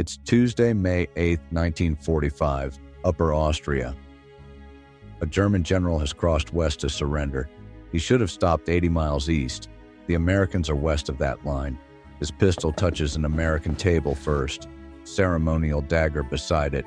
It's Tuesday, May 8, 1945, Upper Austria. A German general has crossed west to surrender. He should have stopped 80 miles east. The Americans are west of that line. His pistol touches an American table first. Ceremonial dagger beside it.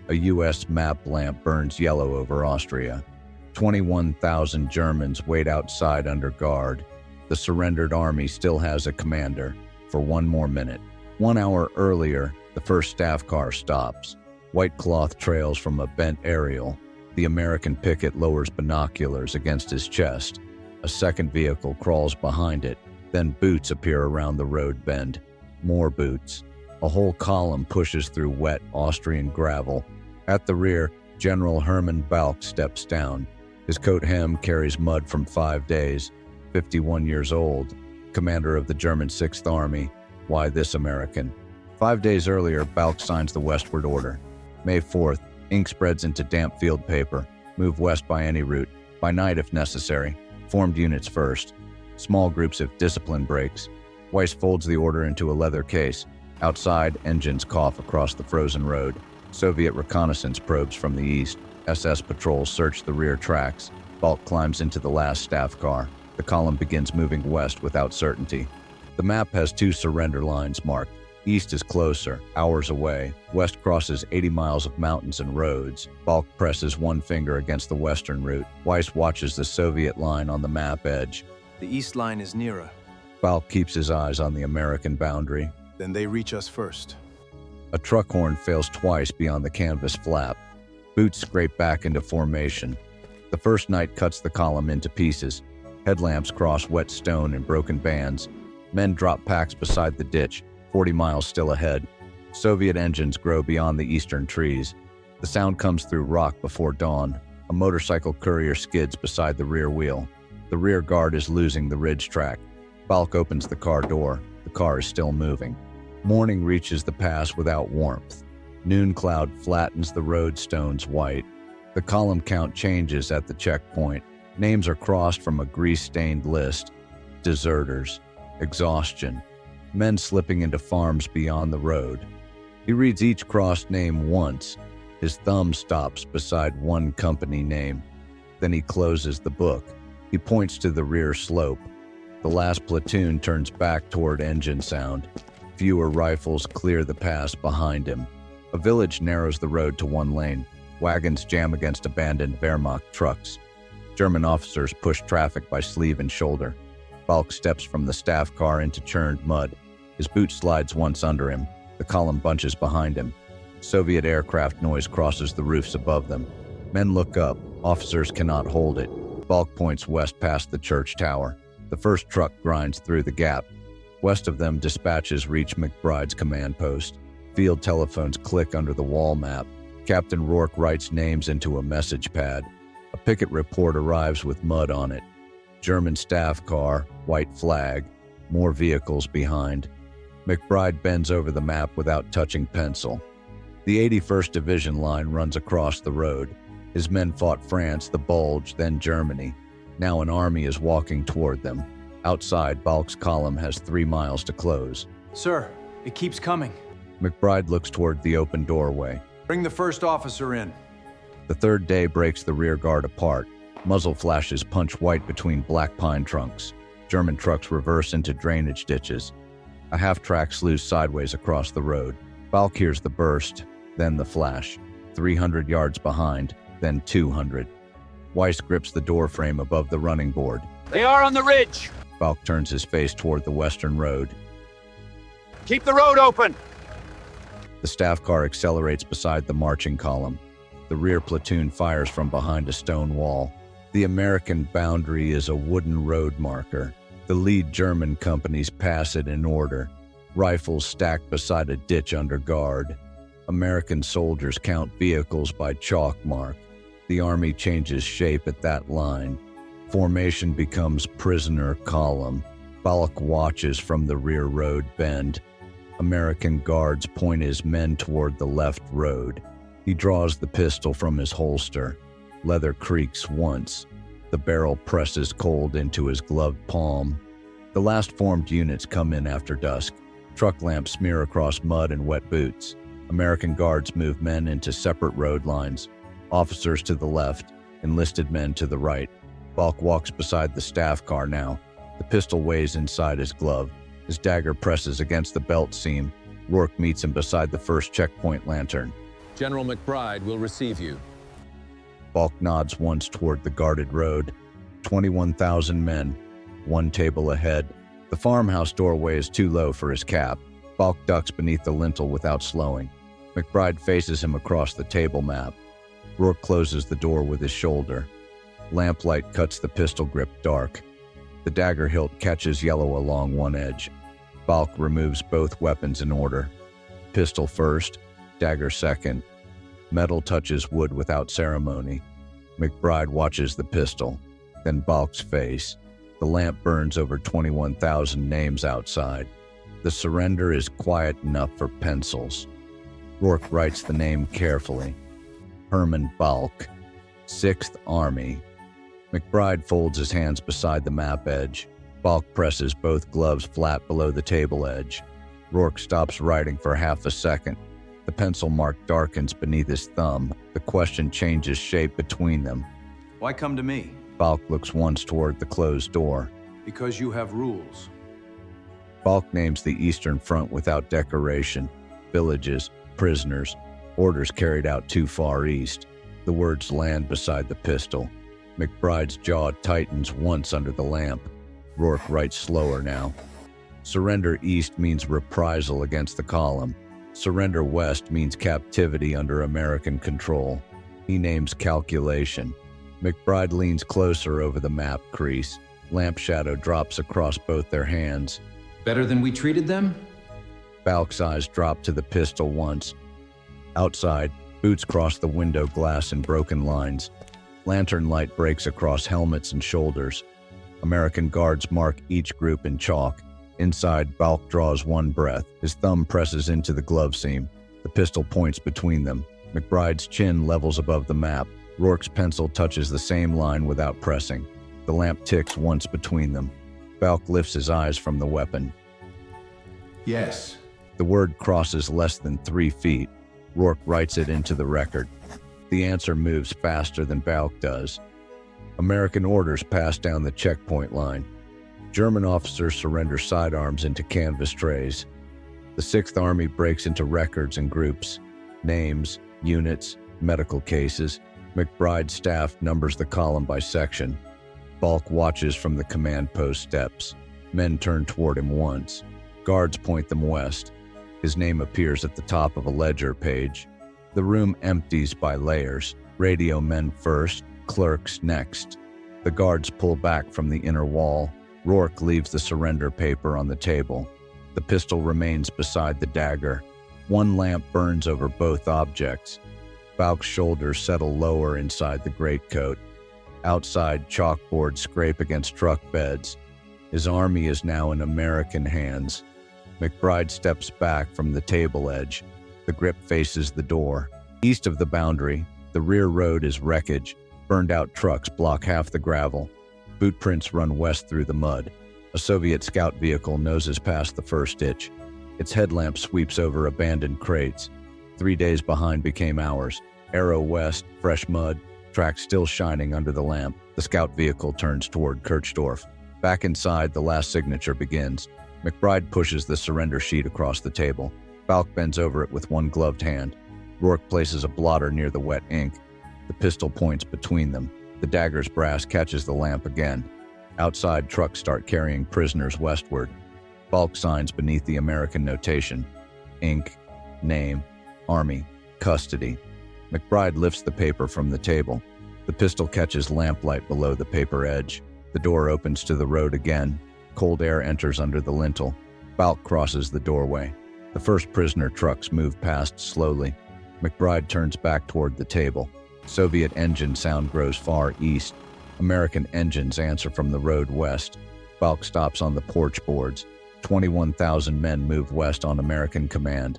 A U.S. map lamp burns yellow over Austria. 21,000 Germans wait outside under guard. The surrendered army still has a commander. For one more minute. 1 hour earlier, the first staff car stops. White cloth trails from a bent aerial. The American picket lowers binoculars against his chest. A second vehicle crawls behind it. Then boots appear around the road bend. More boots. A whole column pushes through wet Austrian gravel. At the rear, General Hermann Balck steps down. His coat hem carries mud from 5 days. 51 years old. Commander of the German 6th Army. Why this American? 5 days earlier, Balck signs the westward order. May 4th, ink spreads into damp field paper. Move west by any route. By night if necessary. Formed units first. Small groups if discipline breaks. Weiss folds the order into a leather case. Outside, engines cough across the frozen road. Soviet reconnaissance probes from the east. SS patrols search the rear tracks. Balck climbs into the last staff car. The column begins moving west without certainty. The map has 2 surrender lines marked. East is closer, hours away. West crosses 80 miles of mountains and roads. Balck presses one finger against the western route. Weiss watches the Soviet line on the map edge. The east line is nearer. Balck keeps his eyes on the American boundary. Then they reach us first. A truck horn fails twice beyond the canvas flap. Boots scrape back into formation. The first night cuts the column into pieces. Headlamps cross wet stone in broken bands. Men drop packs beside the ditch, 40 miles still ahead. Soviet engines grow beyond the eastern trees. The sound comes through rock before dawn. A motorcycle courier skids beside the rear wheel. The rear guard is losing the ridge track. Balck opens the car door. The car is still moving. Morning reaches the pass without warmth. Noon cloud flattens the road stones white. The column count changes at the checkpoint. Names are crossed from a grease-stained list. Deserters. Exhaustion. Men slipping into farms beyond the road. He reads each crossed name once. His thumb stops beside one company name. Then he closes the book. He points to the rear slope. The last platoon turns back toward engine sound. Fewer rifles clear the pass behind him. A village narrows the road to one lane. Wagons jam against abandoned Wehrmacht trucks. German officers push traffic by sleeve and shoulder. Balck steps from the staff car into churned mud. His boot slides once under him. The column bunches behind him. Soviet aircraft noise crosses the roofs above them. Men look up. Officers cannot hold it. Balck points west past the church tower. The first truck grinds through the gap. West of them, dispatches reach McBride's command post. Field telephones click under the wall map. Captain Rourke writes names into a message pad. A picket report arrives with mud on it. German staff car, white flag, more vehicles behind. McBride bends over the map without touching pencil. The 81st Division line runs across the road. His men fought France, the Bulge, then Germany. Now an army is walking toward them. Outside, Balck's column has 3 miles to close. Sir, it keeps coming. McBride looks toward the open doorway. Bring the first officer in. The third day breaks the rear guard apart. Muzzle flashes punch white between black pine trunks. German trucks reverse into drainage ditches. A half-track slews sideways across the road. Balck hears the burst, then the flash. 300 yards behind, then 200. Weiss grips the door frame above the running board. They are on the ridge! Balck turns his face toward the western road. Keep the road open! The staff car accelerates beside the marching column. The rear platoon fires from behind a stone wall. The American boundary is a wooden road marker. The lead German companies pass it in order. Rifles stacked beside a ditch under guard. American soldiers count vehicles by chalk mark. The army changes shape at that line. Formation becomes prisoner column. Balck watches from the rear road bend. American guards point his men toward the left road. He draws the pistol from his holster. Leather creaks once. The barrel presses cold into his gloved palm. The last formed units come in after dusk. Truck lamps smear across mud and wet boots. American guards move men into separate road lines. Officers to the left, enlisted men to the right. Balk walks beside the staff car now. The pistol weighs inside his glove. His dagger presses against the belt seam. Rourke meets him beside the first checkpoint lantern. General McBride will receive you. Balk nods once toward the guarded road. 21,000 men, one table ahead. The farmhouse doorway is too low for his cap. Balk ducks beneath the lintel without slowing. McBride faces him across the table map. Rourke closes the door with his shoulder. Lamplight cuts the pistol grip dark. The dagger hilt catches yellow along one edge. Balk removes both weapons in order. Pistol first, dagger second. Metal touches wood without ceremony. McBride watches the pistol, then Balk's face. The lamp burns over 21,000 names outside. The surrender is quiet enough for pencils. Rourke writes the name carefully. Herman Balk, 6th Army. McBride folds his hands beside the map edge. Balk presses both gloves flat below the table edge. Rourke stops writing for half a second. The pencil mark darkens beneath his thumb. The question changes shape between them. Why come to me? Balk looks once toward the closed door. Because you have rules. Balk names the Eastern Front without decoration. Villages, prisoners, orders carried out too far east. The words land beside the pistol. McBride's jaw tightens once under the lamp. Rourke writes slower now. Surrender east means reprisal against the column. Surrender west means captivity under American control. He names calculation. McBride leans closer over the map crease. Lamp shadow drops across both their hands. Better than we treated them? Balk's eyes drop to the pistol once. Outside, boots cross the window glass in broken lines. Lantern light breaks across helmets and shoulders. American guards mark each group in chalk. Inside, Balk draws one breath. His thumb presses into the glove seam. The pistol points between them. McBride's chin levels above the map. Rourke's pencil touches the same line without pressing. The lamp ticks once between them. Balk lifts his eyes from the weapon. Yes. The word crosses less than 3 feet. Rourke writes it into the record. The answer moves faster than Balk does. American orders pass down the checkpoint line. German officers surrender sidearms into canvas trays. The 6th Army breaks into records and groups. Names, units, medical cases. McBride's staff numbers the column by section. Balk watches from the command post steps. Men turn toward him once. Guards point them west. His name appears at the top of a ledger page. The room empties by layers. Radio men first, clerks next. The guards pull back from the inner wall. Rourke leaves the surrender paper on the table. The pistol remains beside the dagger. One lamp burns over both objects. Balk's shoulders settle lower inside the greatcoat. Outside, chalkboards scrape against truck beds. His army is now in American hands. McBride steps back from the table edge. The grip faces the door. East of the boundary, the rear road is wreckage. Burned-out trucks block half the gravel. Bootprints run west through the mud. A Soviet scout vehicle noses past the first ditch. Its headlamp sweeps over abandoned crates. 3 days behind became hours. Arrow west, fresh mud, tracks still shining under the lamp. The scout vehicle turns toward Kirchdorf. Back inside, the last signature begins. McBride pushes the surrender sheet across the table. Balk bends over it with one gloved hand. Rourke places a blotter near the wet ink. The pistol points between them. The dagger's brass catches the lamp again. Outside, trucks start carrying prisoners westward. Balk signs beneath the American notation. Ink, name, Army, custody. McBride lifts the paper from the table. The pistol catches lamplight below the paper edge. The door opens to the road again. Cold air enters under the lintel. Balk crosses the doorway. The first prisoner trucks move past slowly. McBride turns back toward the table. Soviet engine sound grows far east. American engines answer from the road west. Balk stops on the porch boards. 21,000 men move west on American command.